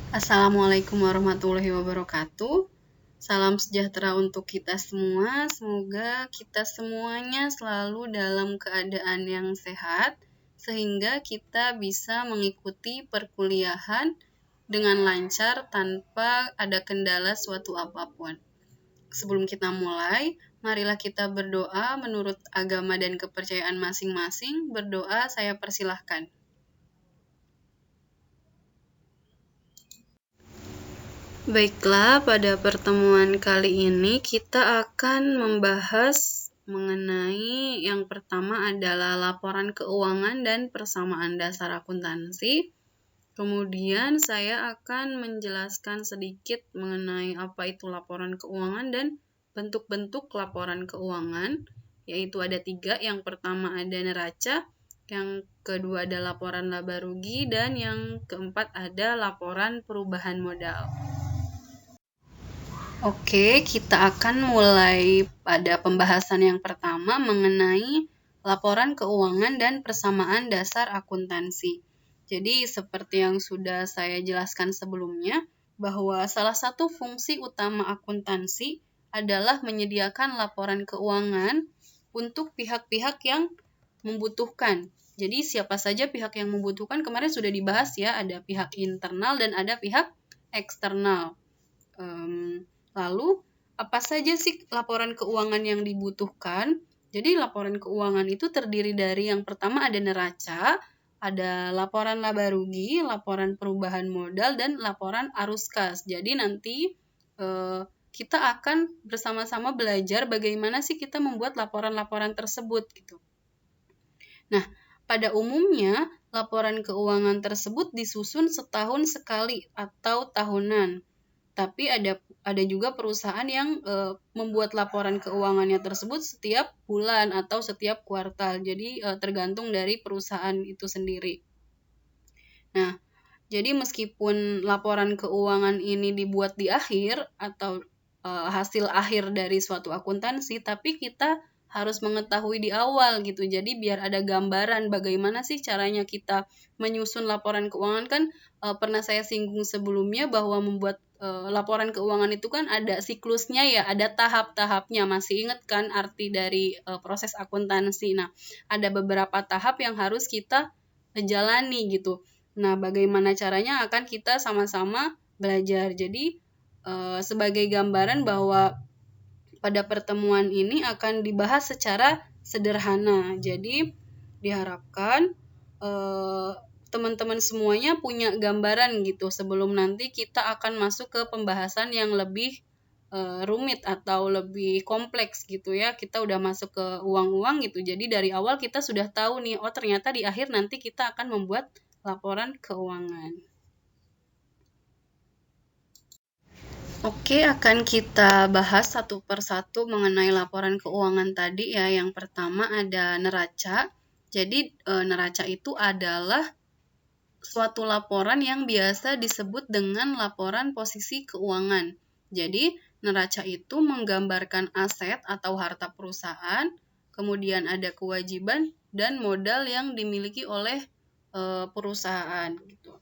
Assalamualaikum warahmatullahi wabarakatuh. Salam sejahtera untuk kita semua. Semoga kita semuanya selalu dalam keadaan yang sehat, sehingga kita bisa mengikuti perkuliahan dengan lancar tanpa ada kendala suatu apapun. Sebelum kita mulai, marilah kita berdoa menurut agama dan kepercayaan masing-masing. Berdoa, saya persilahkan. Baiklah, pada pertemuan kali ini kita akan membahas mengenai yang pertama adalah laporan keuangan dan persamaan dasar akuntansi. Kemudian saya akan menjelaskan sedikit mengenai apa itu laporan keuangan dan bentuk-bentuk laporan keuangan, yaitu ada 3. Yang pertama ada neraca, yang kedua ada laporan laba rugi, dan yang keempat ada laporan perubahan modal. Oke, kita akan mulai pada pembahasan yang pertama mengenai laporan keuangan dan persamaan dasar akuntansi. Jadi, seperti yang sudah saya jelaskan sebelumnya, bahwa salah satu fungsi utama akuntansi adalah menyediakan laporan keuangan untuk pihak-pihak yang membutuhkan. Jadi, siapa saja pihak yang membutuhkan kemarin sudah dibahas ya, ada pihak internal dan ada pihak eksternal. Lalu, apa saja sih laporan keuangan yang dibutuhkan? Jadi, laporan keuangan itu terdiri dari yang pertama ada neraca, ada laporan laba rugi, laporan perubahan modal, dan laporan arus kas. Jadi, nanti kita akan bersama-sama belajar bagaimana sih kita membuat laporan-laporan tersebut gitu. Nah, pada umumnya, laporan keuangan tersebut disusun setahun sekali atau tahunan. Tapi ada juga perusahaan yang membuat laporan keuangannya tersebut setiap bulan atau setiap kuartal. Jadi tergantung dari perusahaan itu sendiri. Nah, jadi meskipun laporan keuangan ini dibuat di akhir atau hasil akhir dari suatu akuntansi, tapi kita harus mengetahui di awal gitu. Jadi biar ada gambaran bagaimana sih caranya kita menyusun laporan keuangan. Kan pernah saya singgung sebelumnya bahwa membuat laporan keuangan itu kan ada siklusnya ya, ada tahap-tahapnya. Masih ingat kan arti dari proses akuntansi? Nah, ada beberapa tahap yang harus kita jalani gitu. Nah, bagaimana caranya akan kita sama-sama belajar. Jadi sebagai gambaran bahwa pada pertemuan ini akan dibahas secara sederhana. Jadi diharapkan teman-teman semuanya punya gambaran gitu sebelum nanti kita akan masuk ke pembahasan yang lebih rumit atau lebih kompleks gitu ya. Kita udah masuk ke uang-uang gitu. Jadi dari awal kita sudah tahu nih, oh ternyata di akhir nanti kita akan membuat laporan keuangan. Oke, akan kita bahas satu persatu mengenai laporan keuangan tadi ya. Yang pertama ada neraca. Jadi neraca itu adalah suatu laporan yang biasa disebut dengan laporan posisi keuangan. Jadi neraca itu menggambarkan aset atau harta perusahaan, kemudian ada kewajiban dan modal yang dimiliki oleh perusahaan gitu.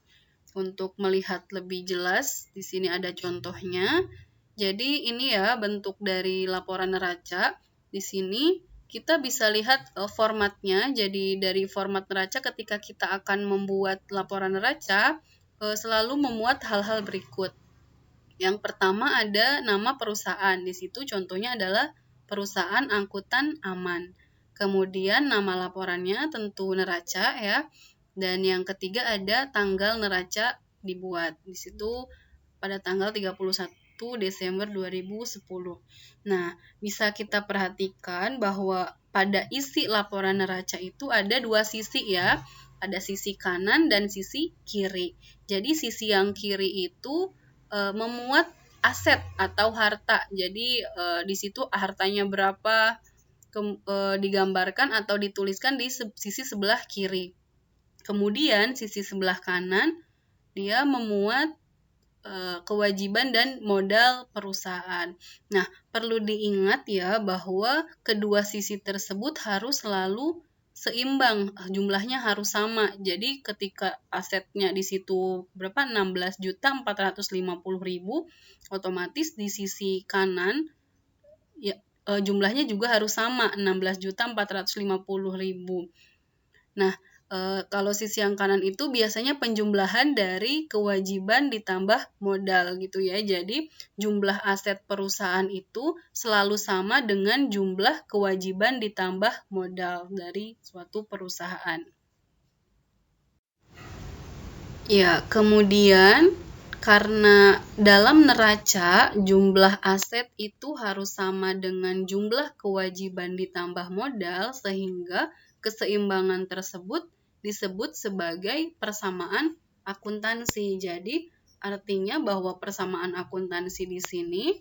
Untuk melihat lebih jelas, di sini ada contohnya. Jadi ini ya bentuk dari laporan neraca. Di sini kita bisa lihat formatnya. Jadi dari format neraca ketika kita akan membuat laporan neraca, selalu memuat hal-hal berikut. Yang pertama ada nama perusahaan. Di situ contohnya adalah perusahaan angkutan aman. Kemudian nama laporannya tentu neraca ya. Dan yang ketiga ada tanggal neraca dibuat. Di situ pada tanggal 31 Desember 2010. Nah, bisa kita perhatikan bahwa pada isi laporan neraca itu ada 2 sisi ya. Ada sisi kanan dan sisi kiri. Jadi sisi yang kiri itu memuat aset atau harta. Jadi di situ hartanya berapa digambarkan atau dituliskan di sisi sebelah kiri. Kemudian sisi sebelah kanan dia memuat kewajiban dan modal perusahaan. Nah, perlu diingat ya bahwa kedua sisi tersebut harus selalu seimbang, jumlahnya harus sama. Jadi ketika asetnya di situ berapa? 16.450.000, otomatis di sisi kanan ya jumlahnya juga harus sama, 16.450.000. Nah, kalau sisi yang kanan itu biasanya penjumlahan dari kewajiban ditambah modal gitu ya. Jadi jumlah aset perusahaan itu selalu sama dengan jumlah kewajiban ditambah modal dari suatu perusahaan. Ya, kemudian karena dalam neraca jumlah aset itu harus sama dengan jumlah kewajiban ditambah modal, sehingga keseimbangan tersebut disebut sebagai persamaan akuntansi. Jadi, artinya bahwa persamaan akuntansi di sini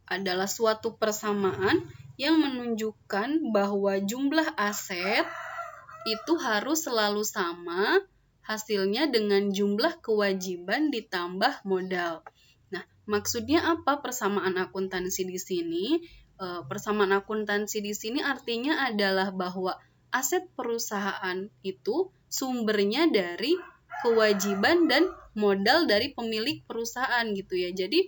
adalah suatu persamaan yang menunjukkan bahwa jumlah aset itu harus selalu sama hasilnya dengan jumlah kewajiban ditambah modal. Nah, maksudnya apa persamaan akuntansi di sini? Persamaan akuntansi di sini artinya adalah bahwa aset perusahaan itu sumbernya dari kewajiban dan modal dari pemilik perusahaan gitu ya. Jadi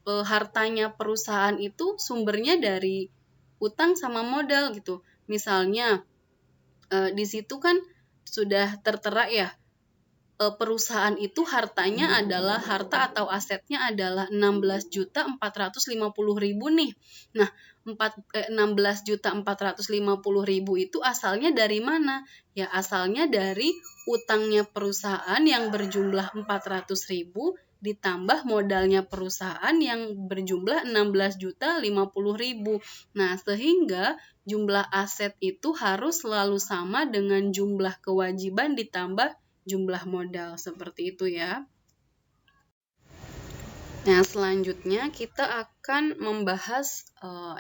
hartanya perusahaan itu sumbernya dari utang sama modal gitu. Misalnya di situ kan sudah tertera ya, perusahaan itu hartanya adalah harta atau asetnya adalah 16.450.000 nih. Nah, 16.450.000 itu asalnya dari mana? Ya, asalnya dari utangnya perusahaan yang berjumlah 400.000 ditambah modalnya perusahaan yang berjumlah 16.050.000. Nah, sehingga jumlah aset itu harus selalu sama dengan jumlah kewajiban ditambah jumlah modal, seperti itu ya. Nah, selanjutnya kita akan membahas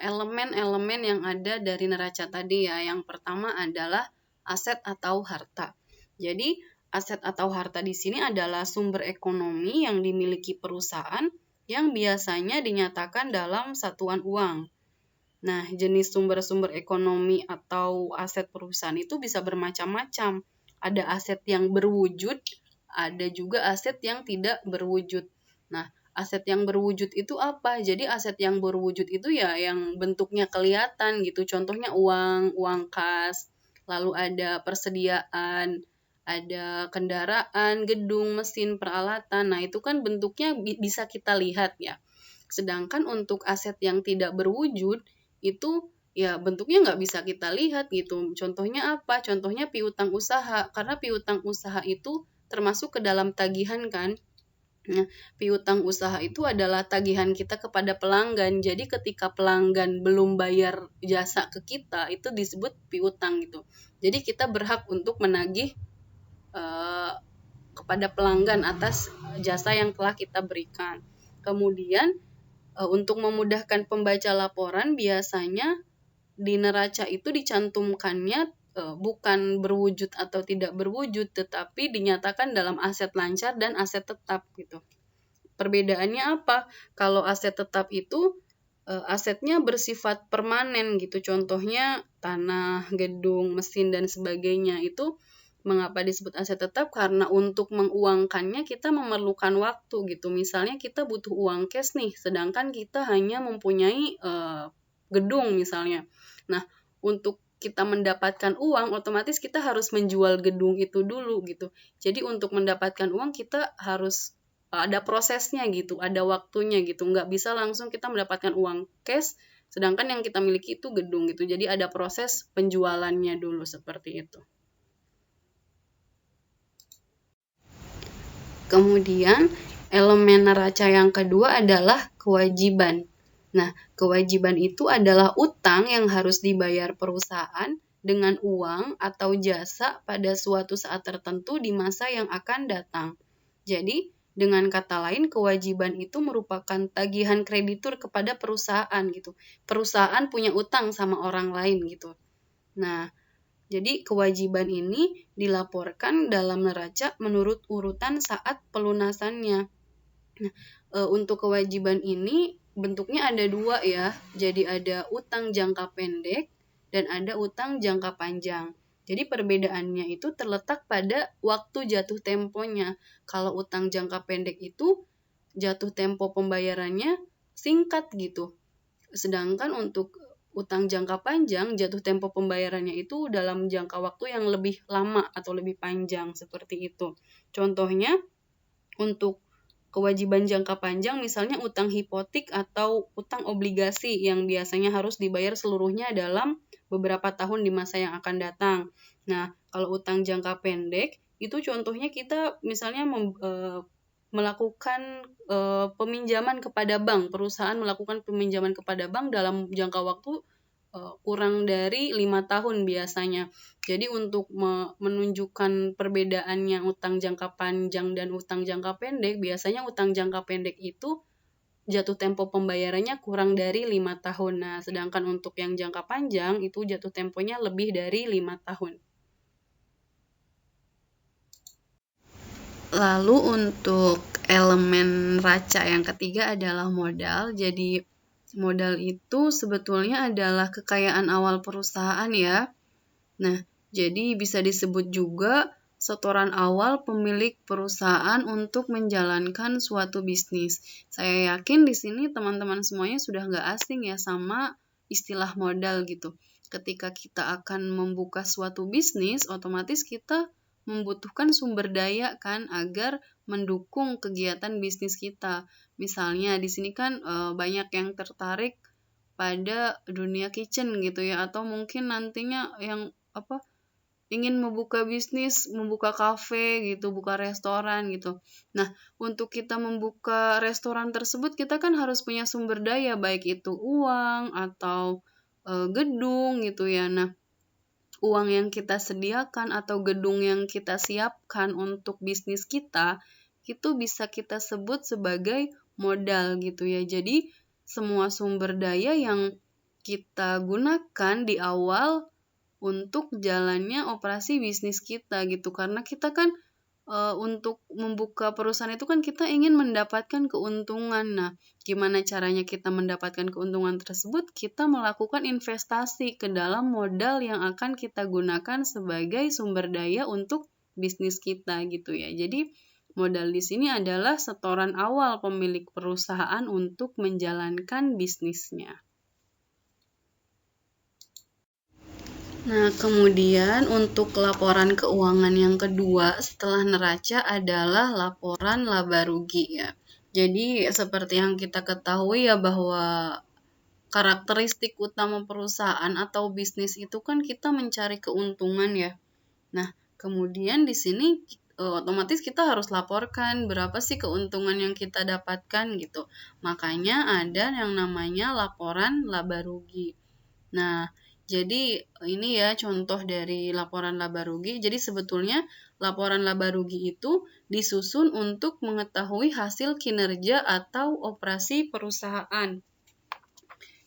elemen-elemen yang ada dari neraca tadi ya. Yang pertama adalah aset atau harta. Jadi, aset atau harta di sini adalah sumber ekonomi yang dimiliki perusahaan yang biasanya dinyatakan dalam satuan uang. Nah, jenis sumber-sumber ekonomi atau aset perusahaan itu bisa bermacam-macam. Ada aset yang berwujud, ada juga aset yang tidak berwujud. Nah, aset yang berwujud itu apa? Jadi aset yang berwujud itu ya yang bentuknya kelihatan gitu. Contohnya uang kas, lalu ada persediaan, ada kendaraan, gedung, mesin, peralatan. Nah, itu kan bentuknya bisa kita lihat ya. Sedangkan untuk aset yang tidak berwujud itu ya bentuknya nggak bisa kita lihat gitu. Contohnya apa? Contohnya piutang usaha. Karena piutang usaha itu termasuk ke dalam tagihan kan. Nah, piutang usaha itu adalah tagihan kita kepada pelanggan. Jadi ketika pelanggan belum bayar jasa ke kita, itu disebut piutang gitu. Jadi kita berhak untuk menagih kepada pelanggan atas jasa yang telah kita berikan. Kemudian untuk memudahkan pembaca laporan, biasanya di neraca itu dicantumkannya bukan berwujud atau tidak berwujud, tetapi dinyatakan dalam aset lancar dan aset tetap gitu. Perbedaannya apa? Kalau aset tetap itu asetnya bersifat permanen gitu. Contohnya tanah, gedung, mesin dan sebagainya. Itu mengapa disebut aset tetap? Karena untuk menguangkannya kita memerlukan waktu gitu. Misalnya kita butuh uang cash nih, sedangkan kita hanya mempunyai gedung misalnya. Nah, untuk kita mendapatkan uang, otomatis kita harus menjual gedung itu dulu gitu. Jadi untuk mendapatkan uang kita harus ada prosesnya gitu, ada waktunya gitu. Nggak bisa langsung kita mendapatkan uang cash, sedangkan yang kita miliki itu gedung gitu. Jadi ada proses penjualannya dulu seperti itu. Kemudian elemen neraca yang kedua adalah kewajiban. Nah, kewajiban itu adalah utang yang harus dibayar perusahaan dengan uang atau jasa pada suatu saat tertentu di masa yang akan datang. Jadi, dengan kata lain, kewajiban itu merupakan tagihan kreditur kepada perusahaan gitu. Perusahaan punya utang sama orang lain gitu. Nah, jadi kewajiban ini dilaporkan dalam neraca menurut urutan saat pelunasannya. Nah, untuk kewajiban ini bentuknya ada dua ya. Jadi ada utang jangka pendek dan ada utang jangka panjang. Jadi perbedaannya itu terletak pada waktu jatuh temponya. Kalau utang jangka pendek itu jatuh tempo pembayarannya singkat gitu. Sedangkan untuk utang jangka panjang, jatuh tempo pembayarannya itu dalam jangka waktu yang lebih lama atau lebih panjang, seperti itu. Contohnya, untuk kewajiban jangka panjang, misalnya utang hipotek atau utang obligasi yang biasanya harus dibayar seluruhnya dalam beberapa tahun di masa yang akan datang. Nah, kalau utang jangka pendek, itu contohnya kita misalnya melakukan peminjaman kepada bank, perusahaan melakukan peminjaman kepada bank dalam jangka waktu kurang dari 5 tahun biasanya. Jadi untuk menunjukkan perbedaannya utang jangka panjang dan utang jangka pendek, biasanya utang jangka pendek itu jatuh tempo pembayarannya kurang dari 5 tahun. Nah, sedangkan untuk yang jangka panjang itu jatuh temponya lebih dari 5 tahun. Lalu untuk elemen neraca yang ketiga adalah modal. Jadi modal itu sebetulnya adalah kekayaan awal perusahaan ya. Nah, jadi bisa disebut juga setoran awal pemilik perusahaan untuk menjalankan suatu bisnis. Saya yakin di sini teman-teman semuanya sudah nggak asing ya sama istilah modal gitu. Ketika kita akan membuka suatu bisnis, otomatis kita membutuhkan sumber daya kan agar mendukung kegiatan bisnis kita. Misalnya di sini kan banyak yang tertarik pada dunia kitchen gitu ya, atau mungkin nantinya yang ingin membuka bisnis, membuka kafe gitu, buka restoran gitu. Nah, untuk kita membuka restoran tersebut kita kan harus punya sumber daya, baik itu uang atau gedung gitu ya. Nah, uang yang kita sediakan atau gedung yang kita siapkan untuk bisnis kita itu bisa kita sebut sebagai modal gitu ya. Jadi semua sumber daya yang kita gunakan di awal untuk jalannya operasi bisnis kita gitu, karena kita kan untuk membuka perusahaan itu kan kita ingin mendapatkan keuntungan. Nah, gimana caranya kita mendapatkan keuntungan tersebut? Kita melakukan investasi ke dalam modal yang akan kita gunakan sebagai sumber daya untuk bisnis kita gitu ya. Jadi modal di sini adalah setoran awal pemilik perusahaan untuk menjalankan bisnisnya. Nah, kemudian untuk laporan keuangan yang kedua setelah neraca adalah laporan laba rugi ya. Jadi seperti yang kita ketahui ya bahwa karakteristik utama perusahaan atau bisnis itu kan kita mencari keuntungan ya. Nah, kemudian di sini otomatis kita harus laporkan berapa sih keuntungan yang kita dapatkan gitu. Makanya ada yang namanya laporan laba rugi. Nah, jadi ini ya contoh dari laporan laba rugi. Jadi sebetulnya laporan laba rugi itu disusun untuk mengetahui hasil kinerja atau operasi perusahaan.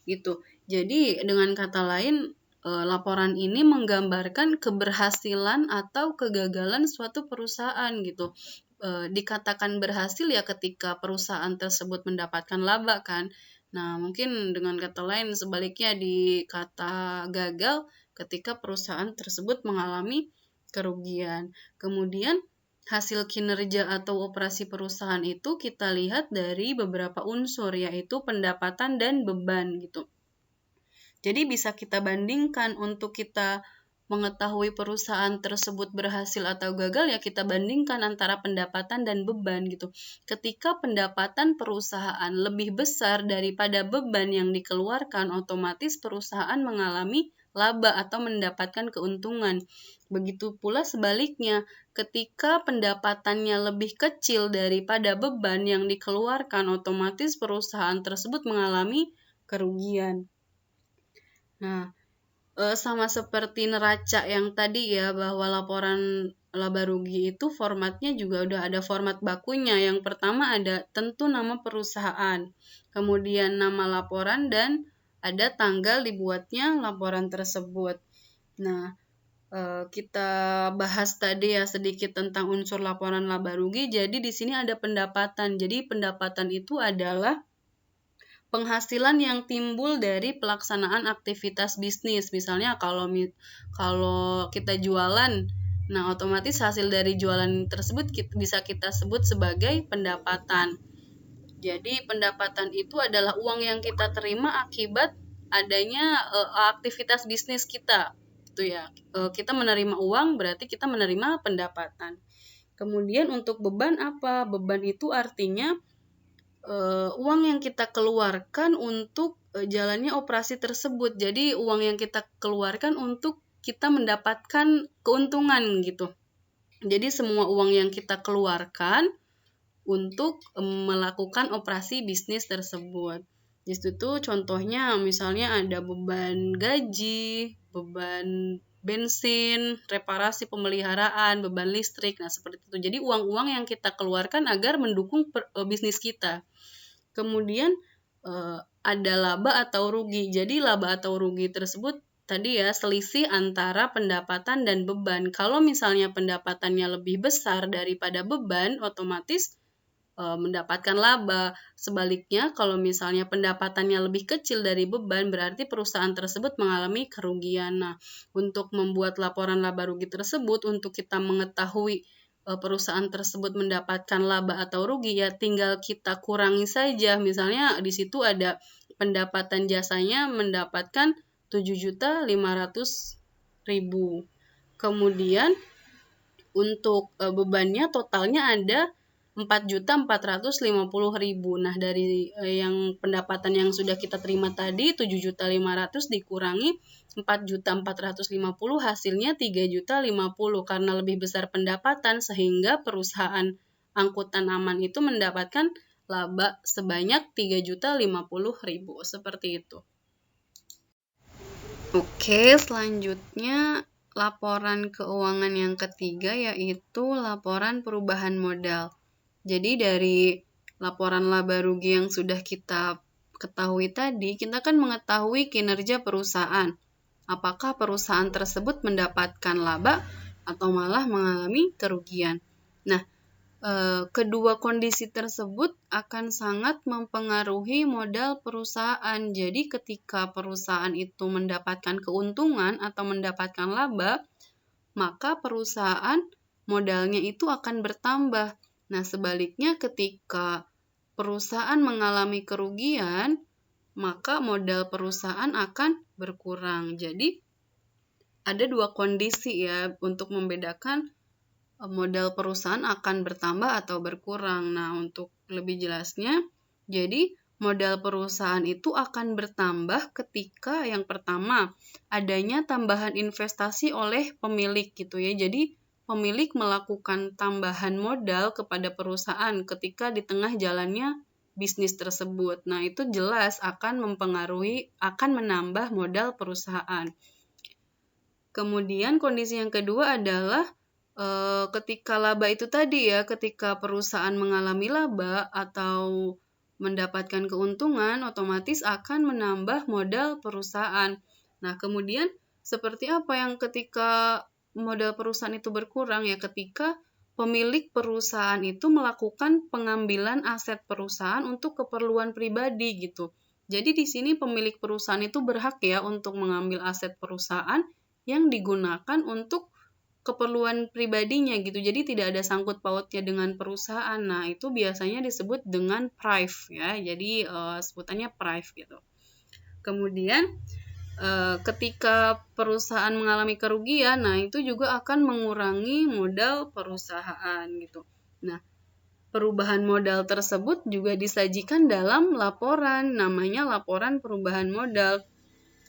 Gitu. Jadi dengan kata lain, laporan ini menggambarkan keberhasilan atau kegagalan suatu perusahaan gitu. Dikatakan berhasil ya ketika perusahaan tersebut mendapatkan laba kan. Nah, mungkin dengan kata lain sebaliknya di kata gagal ketika perusahaan tersebut mengalami kerugian. Kemudian hasil kinerja atau operasi perusahaan itu kita lihat dari beberapa unsur, yaitu pendapatan dan beban gitu. Jadi bisa kita bandingkan untuk kita mengetahui perusahaan tersebut berhasil atau gagal ya kita bandingkan antara pendapatan dan beban gitu. Ketika pendapatan perusahaan lebih besar daripada beban yang dikeluarkan, otomatis perusahaan mengalami laba atau mendapatkan keuntungan. Begitu pula sebaliknya, ketika pendapatannya lebih kecil daripada beban yang dikeluarkan, otomatis perusahaan tersebut mengalami kerugian. Nah, sama seperti neraca yang tadi ya, bahwa laporan laba rugi itu formatnya juga udah ada format bakunya. Yang pertama ada tentu nama perusahaan, kemudian nama laporan, dan ada tanggal dibuatnya laporan tersebut. Nah, kita bahas tadi ya sedikit tentang unsur laporan laba rugi. Jadi di sini ada pendapatan. Jadi pendapatan itu adalah penghasilan yang timbul dari pelaksanaan aktivitas bisnis. Misalnya kalau kita jualan, nah otomatis hasil dari jualan tersebut bisa kita sebut sebagai pendapatan. Jadi pendapatan itu adalah uang yang kita terima akibat adanya aktivitas bisnis kita. Itu ya. Kita menerima uang berarti kita menerima pendapatan. Kemudian untuk beban apa? Beban itu artinya uang yang kita keluarkan untuk jalannya operasi tersebut. Jadi uang yang kita keluarkan untuk kita mendapatkan keuntungan gitu. Jadi semua uang yang kita keluarkan untuk melakukan operasi bisnis tersebut. Di situ contohnya misalnya ada beban gaji, beban bensin, reparasi pemeliharaan, beban listrik. Nah, seperti itu. Jadi uang-uang yang kita keluarkan agar mendukung bisnis kita. Kemudian ada laba atau rugi. Jadi laba atau rugi tersebut tadi ya selisih antara pendapatan dan beban. Kalau misalnya pendapatannya lebih besar daripada beban, otomatis mendapatkan laba. Sebaliknya, kalau misalnya pendapatannya lebih kecil dari beban, berarti perusahaan tersebut mengalami kerugian. Nah, untuk membuat laporan laba rugi tersebut, untuk kita mengetahui perusahaan tersebut mendapatkan laba atau rugi, ya tinggal kita kurangi saja. Misalnya di situ ada pendapatan jasanya mendapatkan 7.500.000. Kemudian untuk bebannya totalnya ada 4.450.000. Nah, dari yang pendapatan yang sudah kita terima tadi 7.500.000 dikurangi 4.450 hasilnya 3.050 karena lebih besar pendapatan sehingga perusahaan angkutan aman itu mendapatkan laba sebanyak 3.050.000 seperti itu. Oke, selanjutnya laporan keuangan yang ketiga yaitu laporan perubahan modal. Jadi dari laporan laba rugi yang sudah kita ketahui tadi, kita kan mengetahui kinerja perusahaan. Apakah perusahaan tersebut mendapatkan laba atau malah mengalami kerugian. Nah, kedua kondisi tersebut akan sangat mempengaruhi modal perusahaan. Jadi ketika perusahaan itu mendapatkan keuntungan atau mendapatkan laba, maka perusahaan modalnya itu akan bertambah. Nah, sebaliknya ketika perusahaan mengalami kerugian, maka modal perusahaan akan berkurang. Jadi, ada dua kondisi ya untuk membedakan modal perusahaan akan bertambah atau berkurang. Nah, untuk lebih jelasnya, jadi modal perusahaan itu akan bertambah ketika yang pertama, adanya tambahan investasi oleh pemilik gitu ya. Jadi, pemilik melakukan tambahan modal kepada perusahaan ketika di tengah jalannya bisnis tersebut. Nah, itu jelas akan menambah modal perusahaan. Kemudian kondisi yang kedua adalah ketika laba itu tadi ya, ketika perusahaan mengalami laba atau mendapatkan keuntungan, otomatis akan menambah modal perusahaan. Nah, kemudian seperti apa yang ketika modal perusahaan itu berkurang ya, ketika pemilik perusahaan itu melakukan pengambilan aset perusahaan untuk keperluan pribadi gitu. Jadi di sini pemilik perusahaan itu berhak ya untuk mengambil aset perusahaan yang digunakan untuk keperluan pribadinya gitu. Jadi tidak ada sangkut pautnya dengan perusahaan. Nah, itu biasanya disebut dengan prive ya. Jadi sebutannya prive gitu. Kemudian ketika perusahaan mengalami kerugian, nah itu juga akan mengurangi modal perusahaan gitu. Nah, perubahan modal tersebut juga disajikan dalam laporan, namanya laporan perubahan modal.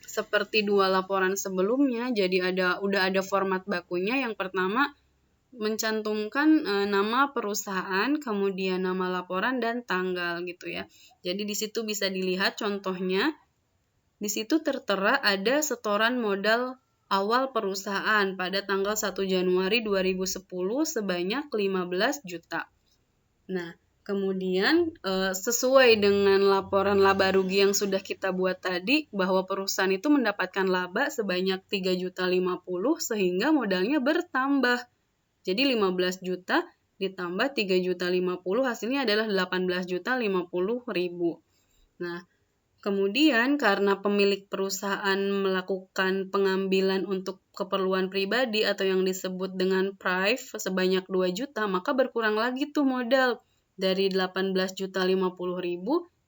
Seperti dua laporan sebelumnya, jadi udah ada format bakunya. Yang pertama mencantumkan nama perusahaan, kemudian nama laporan dan tanggal gitu ya. Jadi di situ bisa dilihat contohnya. Di situ tertera ada setoran modal awal perusahaan pada tanggal 1 Januari 2010 sebanyak 15 juta. Nah, kemudian sesuai dengan laporan laba rugi yang sudah kita buat tadi, bahwa perusahaan itu mendapatkan laba sebanyak 3.050 sehingga modalnya bertambah. Jadi 15 juta ditambah 3.050 hasilnya adalah 18.050.000. Nah, Kemudian karena pemilik perusahaan melakukan pengambilan untuk keperluan pribadi atau yang disebut dengan PRIV sebanyak 2 juta, maka berkurang lagi tuh modal. Dari 18.050.000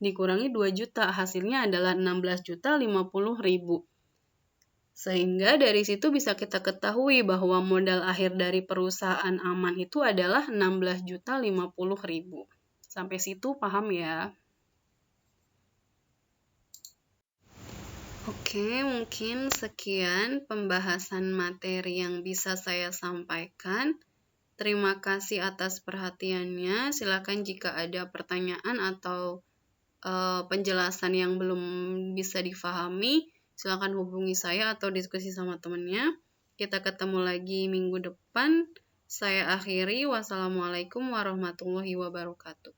dikurangi 2 juta, hasilnya adalah 16.050.000. Sehingga dari situ bisa kita ketahui bahwa modal akhir dari perusahaan aman itu adalah 16.050.000. Sampai situ paham ya? Oke, mungkin sekian pembahasan materi yang bisa saya sampaikan. Terima kasih atas perhatiannya. Silakan jika ada pertanyaan atau penjelasan yang belum bisa difahami, silakan hubungi saya atau diskusi sama temannya. Kita ketemu lagi minggu depan. Saya akhiri. Wassalamualaikum warahmatullahi wabarakatuh.